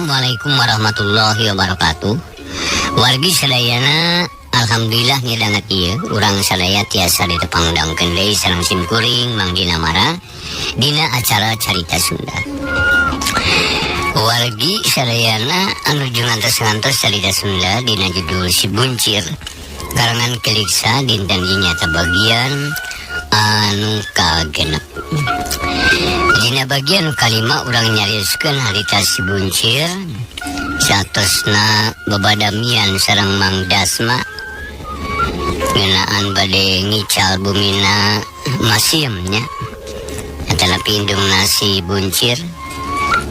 Assalamualaikum warahmatullahi wabarakatuh. Wargi sadayana alhamdulillah ngedanget ieu urang sadaya tiasa ditepangdangkeun deui sareng simkuring Mang Dina Mara dina acara carita Sunda. Wargi sadayana anu ngantos-ngantos carita Sunda dina judul Si Buncir karangan Keliksa dinten nyata bagian anu kagenep. Dina bagian kalima urang nyarioskeun harita Si Buncir satosna babadamian sareng Mang Dasma ngeunaan bade ngical bumina masiemnya atana pindungna Si Buncir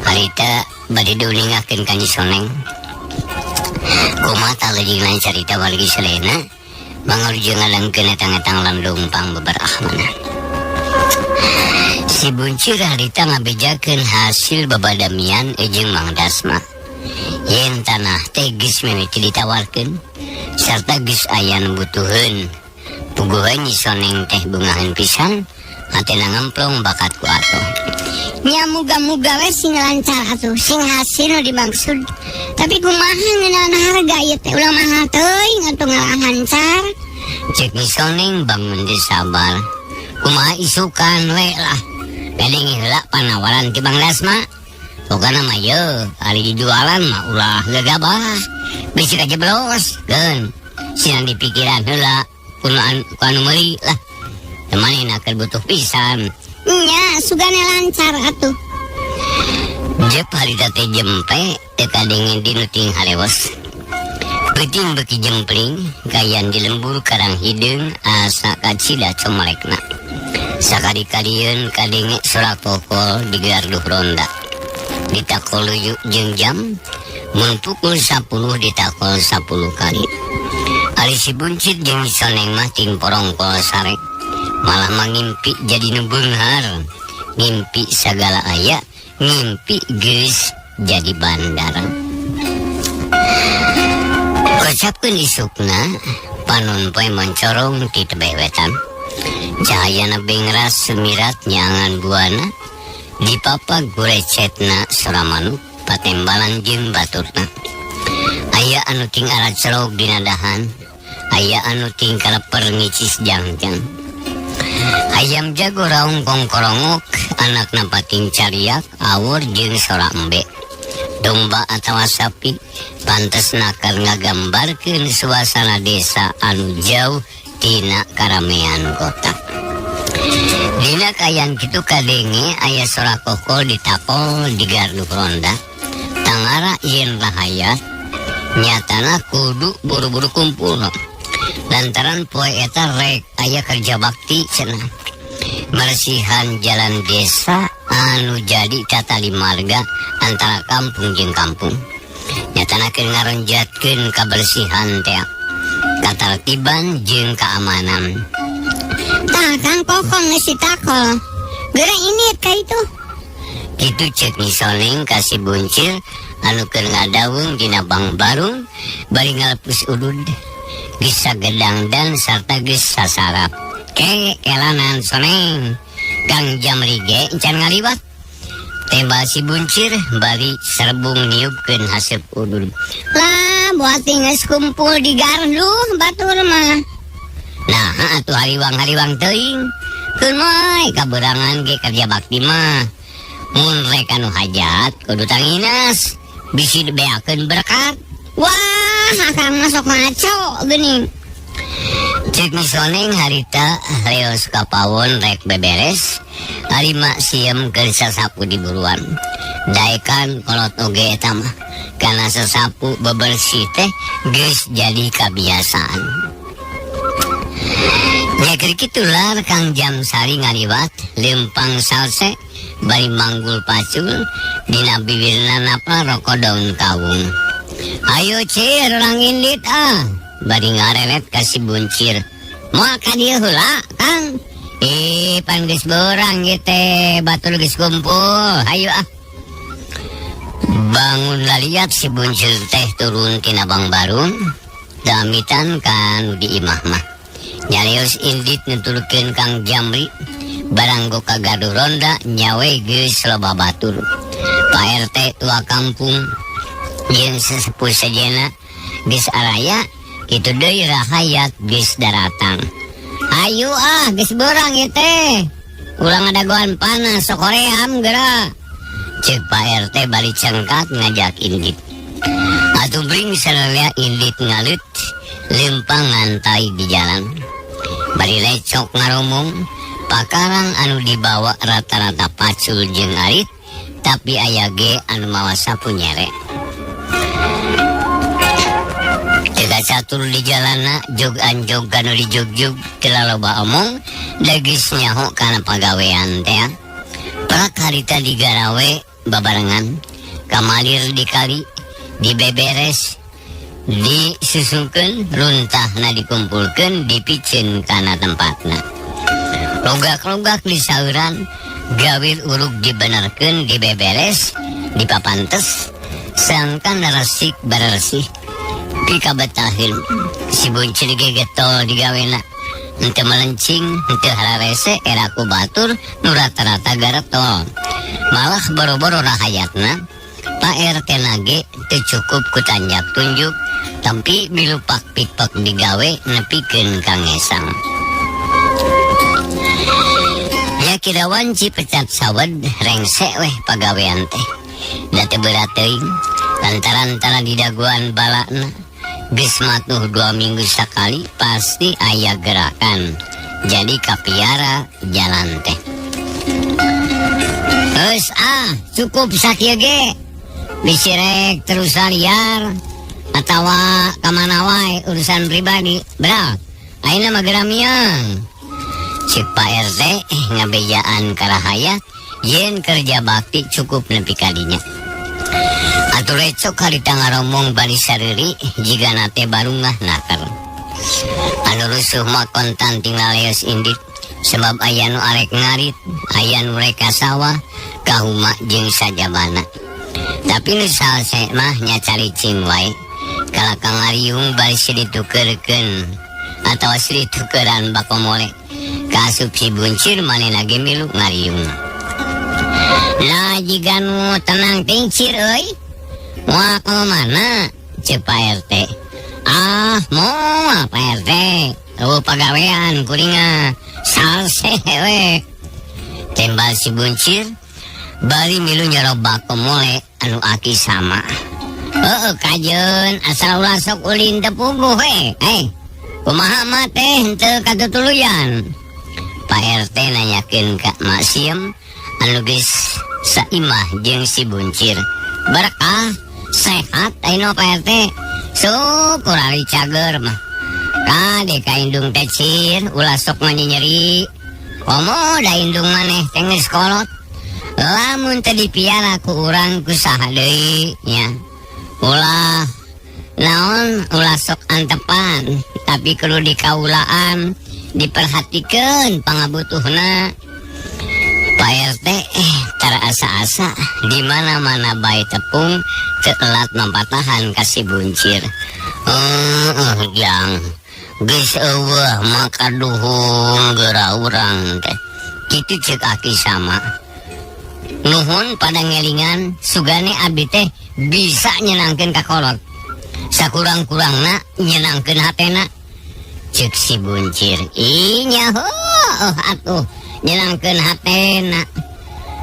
harita bade diuningakeun ka Nyi Soneng kumaha talejingna carita wargi sadayana mangurujeng ngalengkeun etang-etang landumpang beberahmana. Si Buncir harita ngabejakeun hasil babadamian jeung Mang Dasma yen tanah teh geus mimiti ditawarkeun sarta geus aya nu butuheun puguhan Nyi Soneng teh bungahan pisan hatena ngemplong bakat ku atoh nya muga-muga we sing lancar atuh sing hasil nu dimaksud tapi kumaha ngeunaan harga ieu teh ulah mahal teuing atuh ngalah lancar cek Nyi Soneng bangun teh sabar kumaha isukan we lah galing heula panawaran ti Mang Dasma pokoknya mah yeuh ari dijualan mah ulah gegabah bisi kajeblos geun sinan dipikiran heula kuno anu meuli lah temanina keur butuh pisan nya sugane lancar atuh jep harita teh jempe teh kadenge dinu ting halewos peuting beuki jempling gayan di lembur karang hideung asa kacida comelekna sakadi-kadieun kadenge surak pokol digarduh ronda ditakol yuk jeung jam mun pukul 10 ditakol 10 kali ari Si Buncir jeung Nyi Soneng mah ting porongkol sarek malah mangimpi jadi nu beunghar ngimpi sagala aya ngimpi geus jadi bandar kocapkeun isukna panon poe moncorong ti tebewetan cahayana bengras semirat nyangan buana di papa gurecetna suramanuk patembalan jeung baturna aya anu ting arat celok dina dahan aya anu ting kaleper ngicis jangjang ayam jago raung kongkorongok anakna pating cariak awur jeung sora embe domba atawa sapi pantesna keur ngagambarkeun suasana desa anu jauh tina karamean kota. Dina kayan kitu kadenge aya sora kokol ditakol digarduk ronda tangara yen rahayat nyatana kudu buru-buru kumpul lantaran poe eta rek aya kerja bakti cenah marsihan jalan desa anu jadi tata limarga antara kampung jeung kampung nyatana keur ngarenjatkeun kabersihan teh katertiban jeung keamanan. Tah Kang Kokong geus ditakol geura init ka itu kitu ceuk Nyi Soneng ka Si Buncir anu keur ngadaweung dina bang barung bari ngalepus udud geus sagedang dan sarta geus sasarap kelanan Soneng Kang Jamrige encan ngaliwat tembal Si Buncir bari serbung niupkeun haseup udud lah buat geus kumpul di gardu batur mah nah atuh hariwang-hariwang teuing keun moy kaberangan ge kerja bakti mah mun rek anu hajat kudu tanginas bisi dibeakeun berkat wah akang masuk ngaco geuning cek Nyi Soneng harita leos ka pawon rek beberes ari mak sieum keur sasapu di buruan daekan kolot oge eta mah kana sasapu bebersih teh geus jadi kabiasaan. Ya kitulah Kang Jamsari ngaliwat lempang salse bari manggul pacul dina bibirna napa rokok daun kawung ayo Cir urang indit bari ngarelet ka Si Buncir moal ka dieu heula Kang pan geus beurang ieu teh batur geus kumpul hayu bangun laliat Si Buncir teh turun tina bang barung damitan kan di imah mah nyarios indit nutulkeun Kang Jamri baranggo kagadu ronda nyawe geus loba batur Pak RT tua kampung Jeung sesepuh sajana geus araya kitu deui rahayat geus daratang. Ayo geus beurang ieu teh. Ulang adagoan panas sok hoream geura. Ceuk Pak RT bari cengkat ngajak Indit. Atuh bring sarelea Indit ngalut lempang ngantai di jalan. Bari lecok ngaromong pakarang anu dibawa rata-rata pacul jeung arit, tapi aya ge anu mawa sapu nyere. Teu catur di jalanna jog-anjog anu dijog-jog teu loba omong da geus nyaho kana pagawean teh. Prak harita digarawe babarengan kamalir dikali dibeberes disusukeun runtahna dikumpulkeun dipicen kana tempatna. Logak-logak disauran gawir urug dibenerkeun dibeberes dipapantes sangkan resik barersih pikabetaheun si buncir ge getol digawena henteu melencing henteu hararese era ku batur nu rata-rata garetol. Malah boro-boro rahayatna Pak RT nage teu cukup ku tanjak tunjuk tapi milupak pipek digawe nepikeun Kang Esang. Ya kirawan Cipecat sawed rengse weh pagawean teh. Da teu berat teuing lantaran tara di daguan balana geus matuh 2 minggu sakali pasti aya gerakan. Jadi kapiara jalan teh. Geus cukup sakieu ge. Bisi rek terus liar atawa kamana wae urusan pribadi. Berat. Ayeuna mah geramiang. Cik Pak RT ngabejaan karahayat yen kerja bakti cukup nepi kadinya. Atuh lecok harita ngaromong bari sariri jiga nate barungah nakar. Anu rusuh mah kontan tinggal leos Indit sebab aya nu arek ngarit, aya nu rek ka sawah, kahuma jeung sajabana. Tapi nu salse mah nya caricing wae. Kala Kang Ariung bari ditukeurkeun atawa ditukeran bakomole. Kasup si buncir manehna ge milu ngariung. Nah jiga nu tenang tingcir euy. Moal ka mana? Ceuk Pak RT. Moal Pak RT. Pagawean kuringa salse we. Tembal si buncir bari milu nyerobak komole anu aki sama. Kajeun asal ulah sok ulin teu puguh we. Kumaha mah teh henteu katutuluyan. Pak RT nanyakeun ka Mak Siem anu geus saimah jeung si buncir. Berkah sehat ayeuna Pak RT. Syukur ari cager mah. Kade ka indung teh cir ulah sok nyeri. Komo da indung maneh teh geus kolot. Lamun teu dipiara ku urang kusaha deui nya. Ulah naon ulah sok antepan tapi kudu dikaulaan diperhatikeun pangabutuhna. Pak RT tara asa-asa di mana-mana bae tepung telat mampatahan ka si buncir. Jang geus eueuh maka duhung geura urang teh. Kitu ceuk aki sama. Nuhun pada ngelingan sugane abdi teh bisa nyenangkeun ka kolot. Sakurang-kurangna nyenangkeun hatena. Ceuk si buncir. Nyaho atuh nyenangkeun hatena.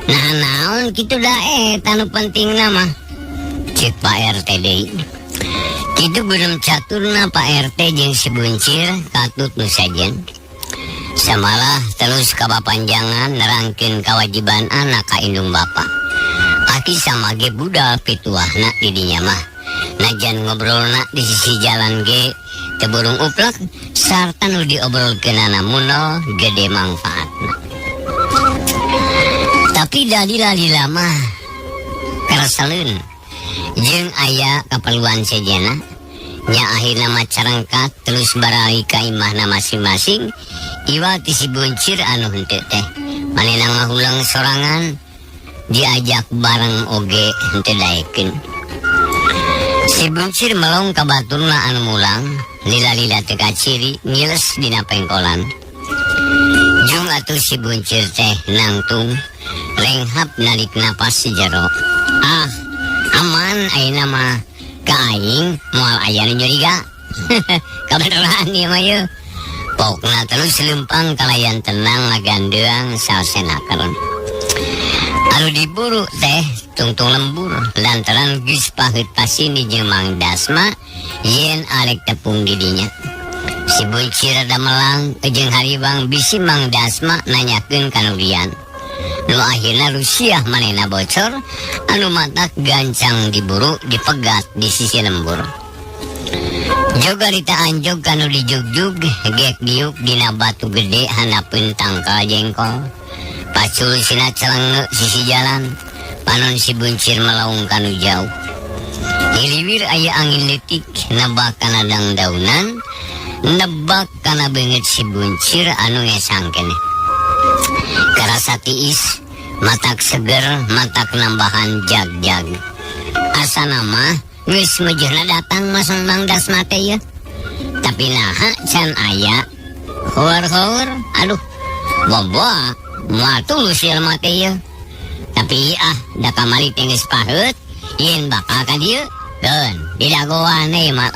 Nah naon kitu da tanu pentingna mah. Ceuk Pak RT deui. Kitu belum caturna Pak RT jeung si buncir katut nu sajen. Samalah terus kapapanjangan nerangkeun kewajiban anak ka indung bapa. Aki sama ge budal pituahna di dinya mah. Najan ngobrolna di sisi jalan ge teu burung uplek sarta nu diobrolkeunana munol gede manfaatna. Tapi dalila mah kareseleun jeung aya kaperluan sejana nya akhirna mah carengkat terus barali ka imahna masing-masing. Iwa ti si buncir anu henteu teh manehna ngahulang sorangan diajak bareng oge henteu daekeun. Si buncir melong ka baturna anu mulang lila-lila teu kaciri ngiles dina pengkolan. Jung atuh si buncir teh nangtung renghap narik napas si jero. Aman ayeuna mah ka aing moal aya nu nyuriga. Kabeneran ieu mah yeuh. Pokna terus lempang kalayan tenang ngagandeang saosenakeun. Anu diburu teh tungtung lembur lantaran geus paheut pasini jeung Mang Dasma yen arek tepung didinya. Si Buncir rada melang jeung Haribang bisi Mang Dasma nanyakeun ka Nulian. Nu akhirna rusiah manehna bocor anu matak gancang diburu dipegat di sisi lembur. Jogarita anjog kanu dijugjug gek diuk dina batu gede hanapeun tangkal jengkol. Pacul sina celenge sisi jalan panon si Buncir melaung kanu jauh. Hiliwir aya angin letik nebak kana dangdaunan nebak kana beungeut si Buncir anu ngesang keneh. Karasa tiis matak seger matak nambahan jag-jag. Asana mah geus meujeurna datang masang Mang Dasma teh ya. Tapi naha can aya heur-heur aduh boboa moal tulus ieu mah teh ya. Tapi da kamari teh geus paheut yen bakal ka dieu keun didagoan ieu mah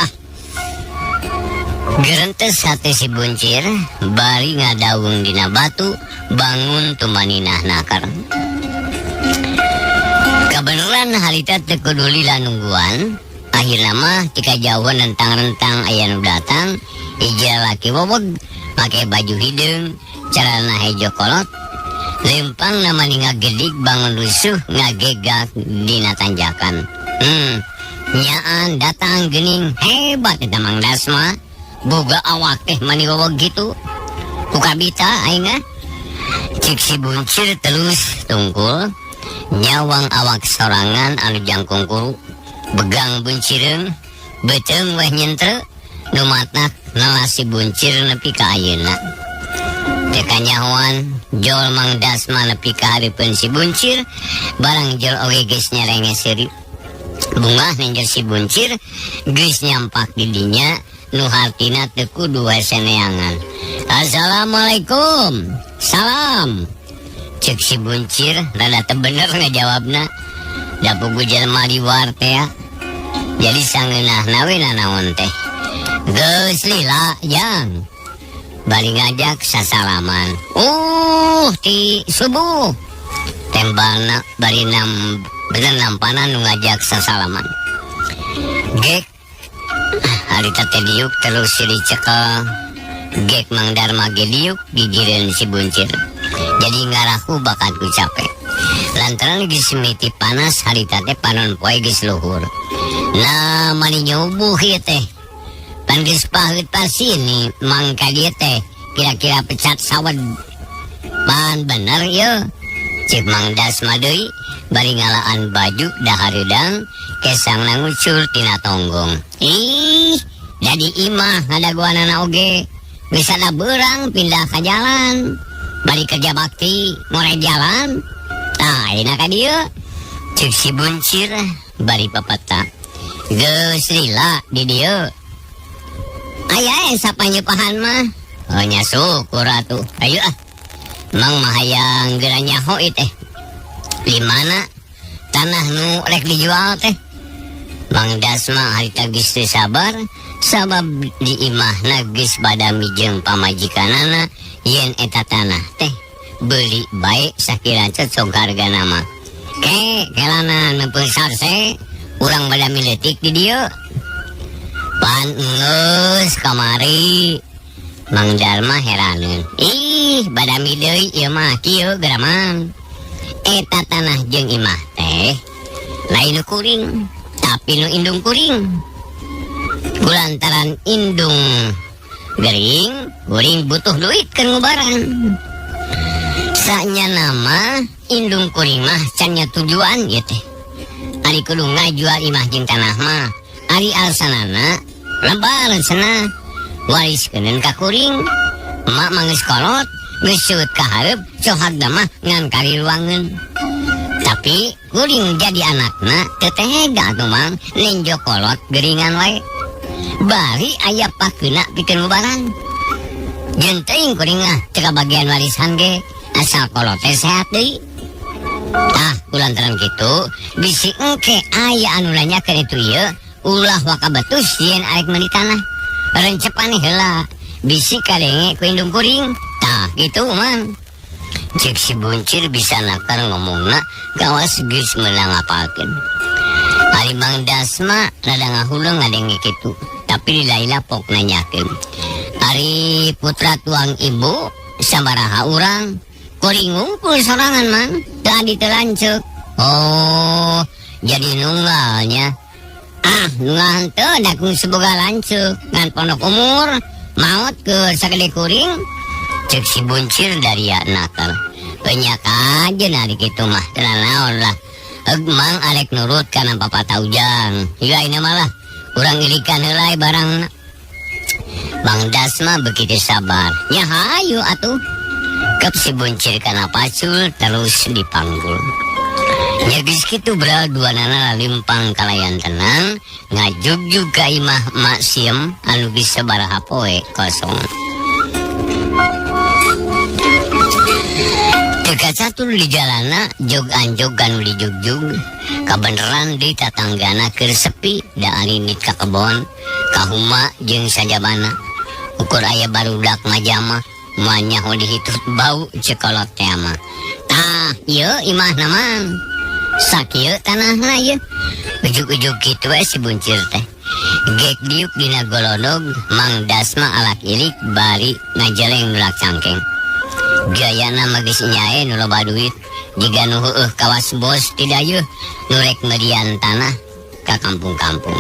Gerentes hati si Buncir bari ngadaung dina batu bangun tumaninah nakar. Kabeneran harita teu kudu lila nungguan. Akhirna mah tika jauhan rentang-rentang aya nu datang hiji laki bobog make baju hideung carana hejo kolot lempang namani ngagedik bangun rusuh ngagegak dina tanjakan. Nyaan datang geuning hebat eta Mang Dasma. Boga awak teh mani bobog gitu. Kukabita aing cik si Buncir terus tungkul nyawang awak sorangan anu jangkung kuru begang Buncireun beuteung weh nyentre nu matak nalasi Buncir nepi ka ayeuna. Teka nyahoan jol Mang Dasma nepi ka hareupeun si Buncir barang jol oge geus nyerenge seuri. Bungah nenjer si Buncir geus nyampak di dinya nu hartina teu kudu seneangan. Assalamualaikum. Salam. Cek si Buncir rada teu bener ngajawabna. Da pugu jelema di luar teh ya. Jadi sangeunahna we nanaon teh. Geus lila jang. Bari ngajak sasalaman. Ti subuh. Tembalna bari bener nampanan nu ngajak sasalaman. Gek harita teh diuk terus siri cekel gek Mang Darma ge diuk gigireun si Buncir. Jadi ngarahu bakat ku capek. Lantaran geus miti panas harita teh panon poe geus luhur. Nah mani nyubuh ieu teh. Pan geus paheut pasini mangka dieu teh kira-kira pecat sawed. Pan bener ieu. Cik Mang Dasma deui bari ngalaan baju da hareudang kesangna ngucur tina tonggong. Jadi imah ngadagoanana oge. Geus ada beurang pindah ka jalan. Bari kerja bakti more jalan. Tah ayeuna ka dieu. Cik si Buncir bari papata. Geus lila di dieu. Aya sapanyeupahan mah. Oh nya syukur atuh. Ayo Mang mah hayang geura nyaho teh. Di mana tanah nu rek dijual teh? Mang Dasma harita geus teu sabar sabab di imahna geus badami jeung pamajikanana yen eta tanah teh beuli bae sakira cocok hargana mah. Kelana neupeung sarse urang badami leutik di dieu. Pan geus kamari. Mang Darma heraneun. Badami deui ieu mah kieu geraman. Eta tanah jeung imah teh lain nu kuring tapi nu indung kuring. Kulantaran indung gering, kuring butuh duit keur ngubaran. Sanya nama indung kuring mah cannya tujuan ieu teh. Ari kudu ngajual imah jeung tanah mah ari alsanana lebaran cenah wariskeun ka kuring. Emak mah geus kolot, geus seueut ka hareup, cohagna mah ngan kari ruangeun. Tapi kuring jadi anakna teu tega atuh Mang ninjo kolot geringan wae. Bari aya pakeuna pikeun ngubaran. Jeung teuing kuring teu kabagian warisan ge asal kolot teh sehat deui. Kulantaran gitu bisi engke aya anu nanyakeun itu ieu ulah wakabetus yen arek meuli tanah rencepan heula bisi kadenge ku indung kuring gitu man. Cek si buncir bisa nakar ngomongna gawas geus meunang ngapalkeun. Ari Mang Dasma rada ngahuleng ngadenge kitu tapi dilaila pok nanyakeun ari putra tuang ibu sabaraha urang kuring ngumpul sorangan man tadi telanceuk. Oh jadi nunggalnya nunggal teu dakung seboga lanceuk ngan pondok umur maot ke sakade kuring. Cek si buncir dari nakal banyak aja nari gitu mah tenan naon lah Mang arek nurut kana papa taujang hilaina malah urang ilikan heulai barang. Mang Dasma begitu sabar nya hayu atuh kep si buncir kana pacul terus dipanggul. Nya geus kitu beral duanana limpang kalayan tenang ngajugjug ka imah mak siem anu geus sabaraha poe kosong. Kacatul di jalana jog anjog anu di jugjug kabeneran di tatanggana keur sepi da aninit ka kebon kahuma jeung sajabana ukur aya barudak majama moanya dihitut bau cekolot teh mah ieu imah naman sakieu tanahna ieu ujug-ujug kitu we si buncir teh gek diuk dina golodog Mang Dasma alak ilik bari ngajeleng nulak cangkeng. Gayana magis nyae nu loba duit jiga nu heueuh kawas bos tidak yeuh nurek median tanah ka kampung-kampung.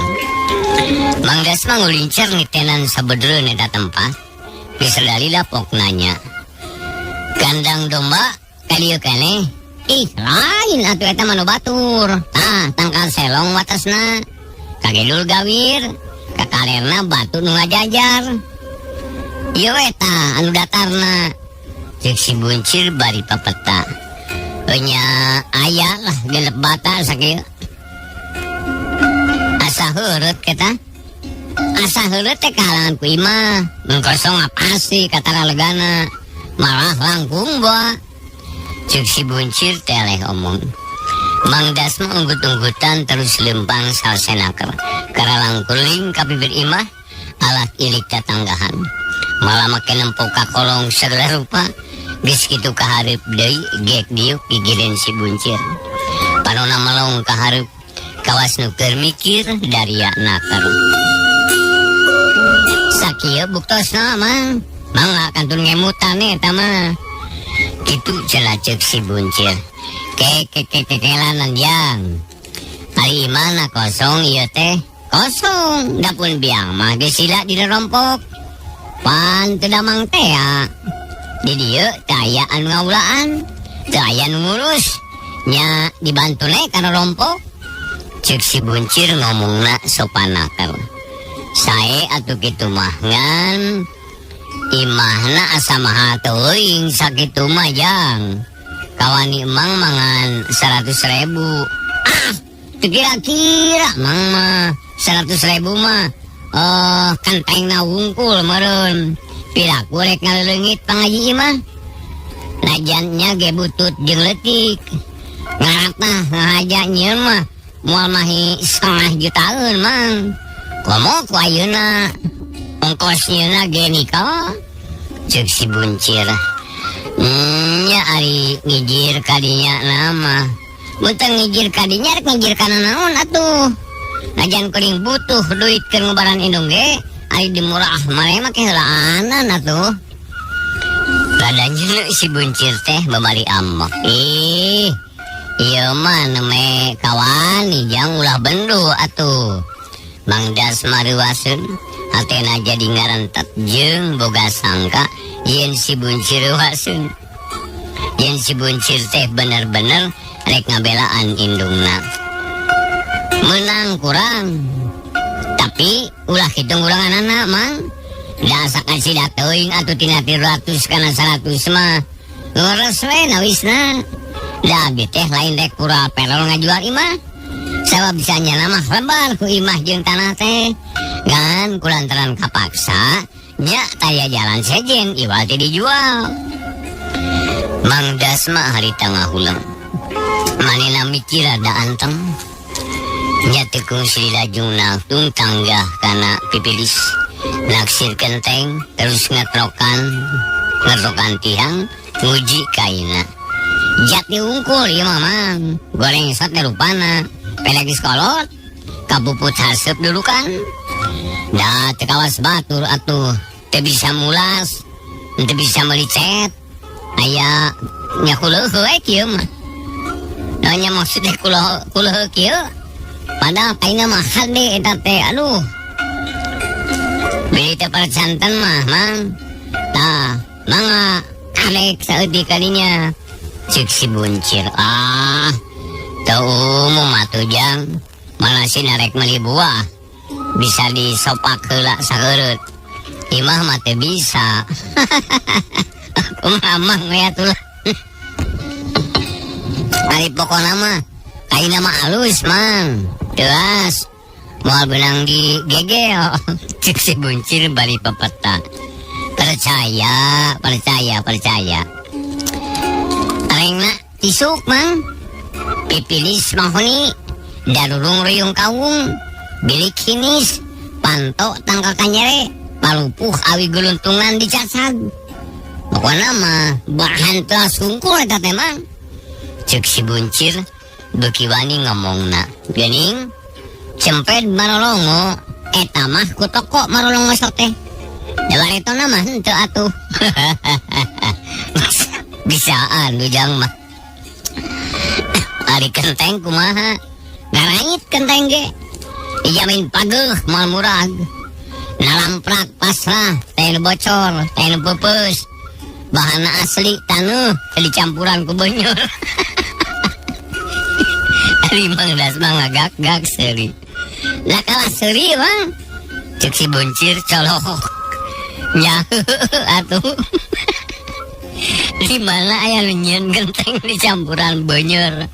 Mang Dasma ngulincer nitenan sabedreun eta tempat geus dalila pok nanya kandang domba kadieu keneh lain atuh eta mah nu batur tangkal selong watasna kagedul gawir kakalerna batu nu ngajajar ieu eta anu datarna. Cek si buncir bari papeta nya aya lah genep bata sakieu asa heureut kita asa heureut teh kahalangan ku imah kosong apasi katara legana malah langkung boa. Cek si buncir teh leh omong. Mang Dasma unggut-unggutan terus lempang salsenaker karalang kuling ka bibir imah alat ilik tatanggahan malah make nempok ka kolong segala rupa. Geus kitu kahareup deui gek diuk gigireun si buncir panonna melong kahareup kawas nu keur mikir daria nakar sakieu buktosna mang kantun ngemutan eta mah kitu cenah ceuk si buncir kekelanan yang ari mana kosong ieu teh kosong dapun biang mah geus sila di rompok pan teu damang teh di dieu taya anu ngaulaan teu aya nu ngurus nya dibantu ne kana rompok. Ceuk si buncir ngomongna sopan nakar sae atuh kitu mah ngan imahna asa maha teuing sakitu mah jang kawani emang mangan 100.000 teu kira-kira mang mah 100.000 mah kantengna wungkul meureun piraku rek ngaleungit pangaji imah najannya ge butut jeung leutik ngaratna ngahaja nyieun mah moal mahi 1,5 jutaan mang komo ku ayeuna ongkosnya ge nikah. Ceuk si buncir nya ari ngijir kadinya nama muntah ngijir kadinya rek ngijir kana naon atuh najan kuring butuh duit keur ngubaran indung ge ari dimurah mare make heulaanan atuh. Rada nyeuleuh si buncir teh babari amok. Ieu mah neme kawan jang ulah bendu atuh. Mang Dasma reuaseun hatena jadi ngarentet jeung boga sangka yen si buncir reuaseun. Yen si buncir teh bener-bener rek ngabelaan indungna. Menang kurang tapi ulah hitung ulanganana mang da sakan sida teuing atuh tina 300 kana 100 mah ngores we nawisna da abdi teh lain rek pura perol ngajual imah sabab bisa nyana mah lebar ku imah jeung tanah teh ngan kulantaran kapaksa nya taya jalan sejen iwal teh dijual. Mang Dasma harita ngahuleng manina mikir ada anteng nyatekung Sri Lajung naltung tangga kana pipilis naksir kenteng terus ngetrokan tiang nguji kaina jati ungkul ya mamang goreng sate rupana pelagis kolot kapuput hasep dulu kan dah tekawas batur atuh teu bisa mulas teu bisa melicet aya nya kuleuh kieu mah nya maksudnya kuleuh kieu padahal aina mah hade eta teh aduh beli teh percanten mah mang tah mangga alek saeutik kalinya cek si buncir teu umum atuh jang malah si narek meuli buah bisa disopak heula saeureut imah mah teu bisa mamang we atuh ari pokona mah kaina mah alus mang teas moal benang di gegel cek si buncir bari pepeta percaya arengna isuk mang pipilis mahoni darurung ruyung kawung bilik hinis pantok tangkal kanyere palupuh awi geluntungan di cacag pokoknya mah bahan telah sungkul eta teh mang cek si buncir beki wani ngomongna geuning cempet marolongo eta mah ku toko marolongo sok teh dawaretona mah henteu atuh bisaan ujang mah ari kenteng kumaha ngarait kenteng ge ijamin pageuh moal murag nalamprak pasrah teh bocor teh peupeus bahana asli tanuh dicampuran ku beunyor ari mangdas ngagak-gak seuri lah kalah seuri bang cek si buncir colok nya atuh di mana aya nyeun genteng dicampuran beunyor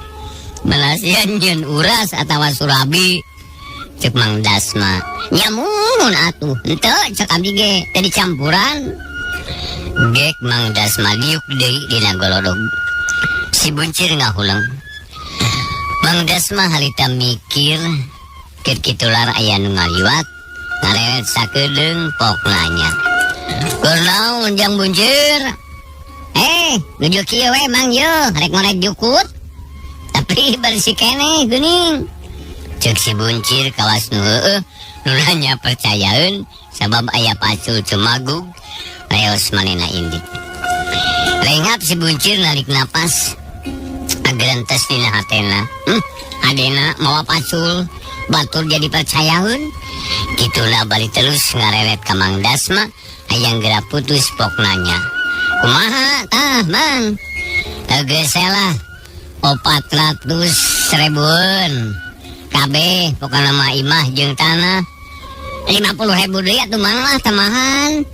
malasian nyeun uras atawa surabi cek Mang Dasma nyamun atuh henteu cek abdi ge teh dicampuran gek Mang Dasma liuk deui dina golodog si buncir ngahulang Mang Dasma harita mikir keur kitu lar aya nu ngaliwat ngarewet sakedeung pok nanya keur naon jang buncir nuju kieu we mang ye rek ngorek jukut tapi bersih kene geuning cek si buncir kawas nu heueuh nu nanya percayaeun sabab aya pacul cemagug reos manehna indik lengap si buncir narik napas agrantes dina hatena adena mawa pacul batur jadi percayaeun kituna balik terus ngareret ka Mang Dasma hayang geura putus pok nanya kumaha tah mang tegeselah 400.000 kabeh pokona mah imah jeung tanah 50.000 deui atuh mang lah tamahan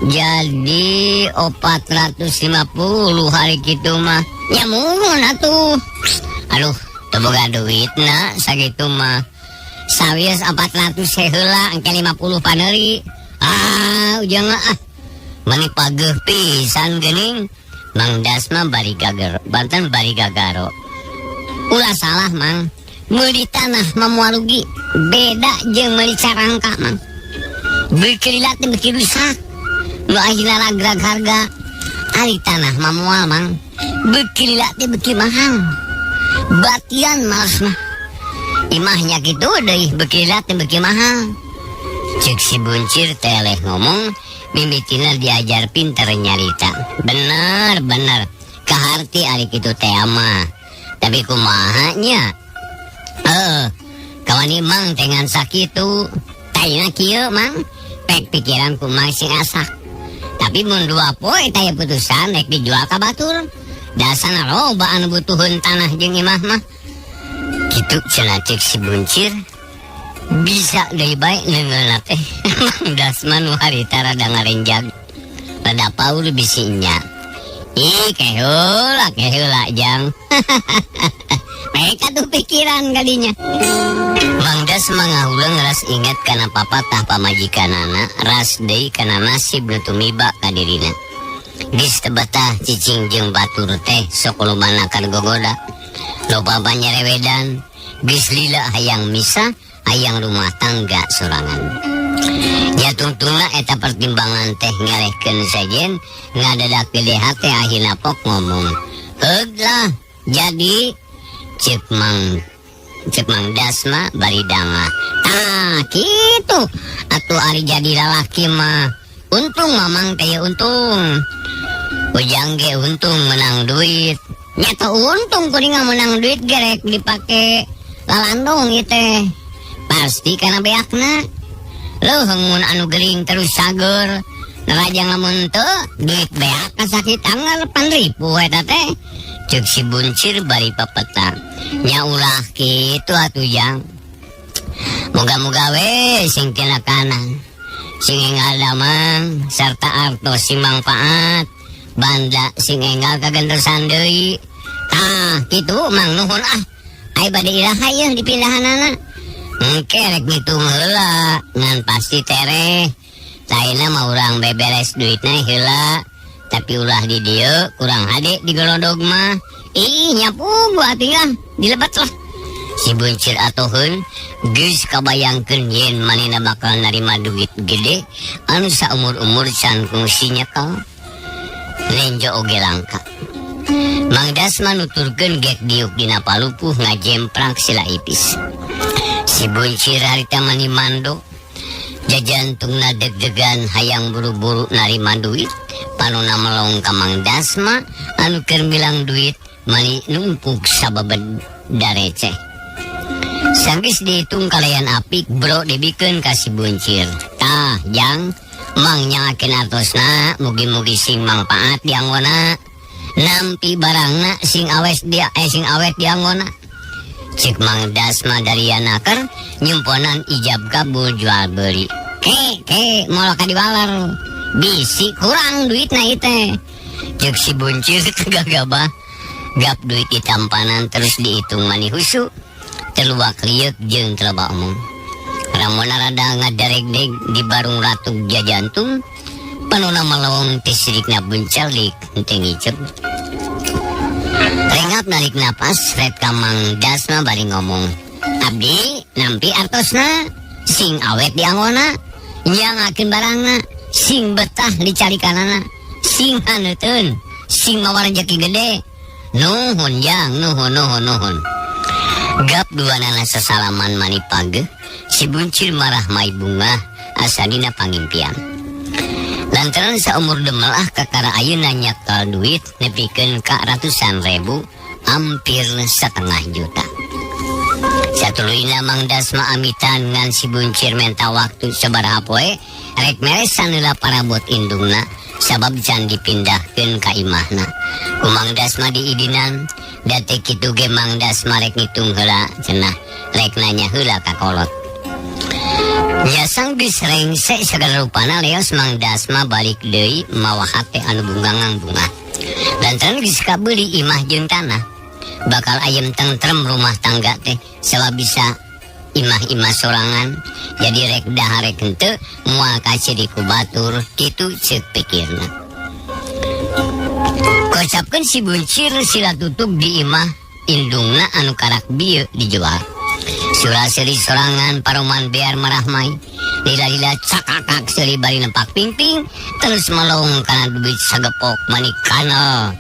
jadi 450 hari kitu mah nyamun atuh aduh teu boga duitna sakitu mah sawias 400 heula engke 50 paneuri ujang mani pageuh pisan geuning Mang Dasma bari gagaro ulah salah mang meuli tanah mah moal rugi beda jeung meuli carangka mang beuki teh beuki rusak nu akhirna ragrag harga ari tanah mah moal mang beuki teh beuki mahal batian maosna imahnya kitu deui beuki teh beuki mahal cek si buncir teh leh ngomong mimitina diajar pinter nyarita bener kaharti ari kitu teh mah tapi kumaha nya kawan imang dengan sakitu tayna kieu mang pek pikiranku mang sing asak tapi mun 2 poe taya putusan rek dijual ka batur dasana loba anu butuheun tanah jeung imah mah kitu cenah cek si buncir bisa deui bae neungeulna teh Mang Dasma nu harita rada ngarenjag rada paul bisinya keheula jang mereka tuh pikiran kadinya Mang Dasma ngahuleung ras inget kana papatah pamajikanana ras deui kana nasib nu tumiba ka dirina Geus teu betah cicing jeung batur teh sok lumanakan gogoda. Loba panyerewedan geus lila hayang misah hayang rumah tangga sorangan. Ya tungtungna eta pertimbangan teh ngarehkeun sajen ngadadak gede hate akhirna pok ngomong. Heug lah jadi cek Mang Dasma bari danga. Tah kitu atuh ari jadi lalaki mah untung mamang teh untung. Ujang ge untung menang duit. Nyata untung kuringa menang duit gerek dipake lalandung ieu teh. Pasti kana beakna. Leuheung anu geuling terus sager. Narajang lamun teu duit beak kasakit tanggal 8.000 eta teh. Ceuk si buncir bari papeta. Nya ulah kitu atuh Jang. Moga-moga we sing tina kanan. Sing enggal damang sarta artos sing mangpaat. Banda sing enggal kagentosan deui. Tah kitu Mang nuhun ah. Ai bade iraha yeuh dipindahanana. Engke rek ngitung heula ngan pasti tereh. Lainna mah urang beberes duitna heula. Tapi ulah di dieu kurang hade di golodog mah. Ih nyapu gua tinggal dilebat lah. Si buncir atoheun geus kabayangkeun yen manehna bakal narima duit gede anu saumur-umur can kungsi nyekal. Lenjo oge langka. Mang Dasma nuturkeun gek diuk dina palupuh ngajemprak sila ipis. Si buncir harita mani mando. Jajantungna deg-degan hayang buru-buru narima duit. Panuna melong ka Mang Dasma anu keur bilang duit mani numpuk sababed dareceh. Sanggeus dihitung kalayan apik bro dibikeun ka si buncir. Tah Jang Mang nyangakeun artosna mugi-mugi sing mangpaat di anggona. Nampi barangna sing awet di anggona. Cek Mang Dasma dari anaker nyumponan ijab kabul jual beli. Ke moal ka diwalar. Bisi kurang duitna ieu teh. Cek si buncir tegagabah. Gap duit ditampanan terus dihitung mani husu. Teluak liuk jeung teloba omong. Ramona rada ngadareg-deg di barung ratuk jajantung. Panuna melawang tisirikna buncalik henteu ngicep. Rengap narik napas red ka Mang Dasma bari ngomong. Abdi nampi artosna sing awet di anggona. Nyangakeun barangna sing betah dicarikanana. Sing haneuteun sing mawa rezeki gede. Nuhun Jang nuhun. Gap duanana sasalaman mani page. Si buncir marah mai bunga asadina pangimpian. Lantaran saumur demelah kakara ayeuna nyakal duit nepikeun ka ratusan ribu hampir 1,5 juta. Satuluyna Mang Dasma amitan ngan si buncir menta waktu sabaraha poe rek meresan heula parabot indungna sabab can dipindahkeun ka imahna. Ku Mang Dasma diidinan date kitu ge Mang Dasma rek ngitung heula cenah rek nanya heula ka kolot. Nyasang geus rengse segala rupana leos Mang Dasma balik deui mawa hate anu bunggangang bunga. Lantaran geus kabeuli imah jeung tanah. Bakal ayem tentrem rumah tangga teh sabab bisa imah-imah sorangan. Jadi rek daharek henteu moal kaciri ku batur kitu ceuk pikirna. Kocapkeun si buncir sila tutup di imah indungna anu karak bieu dijual. Suraseri sorangan paroman bear marahmai. Lila-lila cakakak seli bari nempak pingping. Terus melong kana duit sagepok manikana.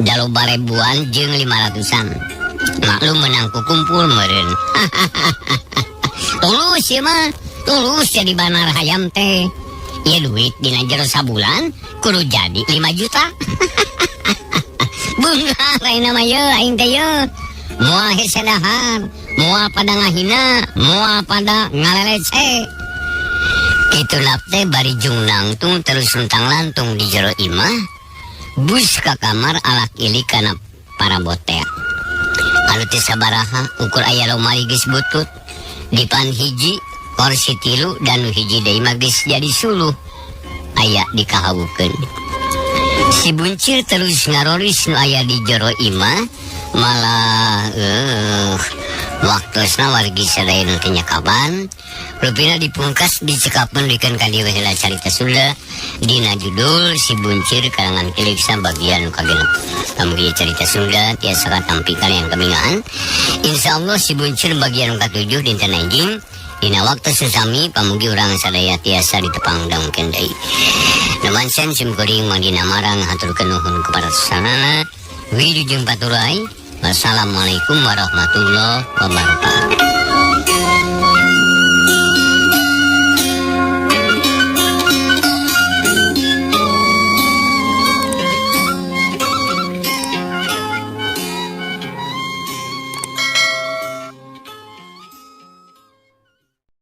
Jaloba ribuan jeung 500-an. Maklum menang kukumpul meureun. Tulus ya mah. Tulus jadi banar hayam teh. Ya duit dina jero sabulan kudu jadi 5 juta. Bunga lain nama ye aing teh ye. Moal hese dahar, moal pada ngahina, moal pada ngalerece. Kitu lap teh bari jung nangtung terus luntang lantung di jero imah. Bus ka kamar alak ilik kana para botea. Anu teh sabaraha ukur aya lomari geus butut. Dipan hiji, kursi 3 dan nu hiji deui mah geus jadi suluh. Aya dikahawukeun. Si buncir terus ngaroris nu aya di jero imah. Malah Waktosna wargi sadaya nu teu nyakaban, rupina dipungkas dicekapan dikeun ka dieu heula carita Sunda dina judul Si Buncir karangan Kiliksa bagian kagenep. Lamun carita Sunda tiasa katampi kalian kabingaan. Insyaallah Si Buncir bagian ka-7 dinten anjing dina waktu sesami pamugi urang sadaya tiasa ditepang dangkeun deui. Numansen sim kuring mandina marang haturkeun nuhun kepada sasanana. Wilujeng paturai. Wassalamualaikum warahmatullahi wabarakatuh.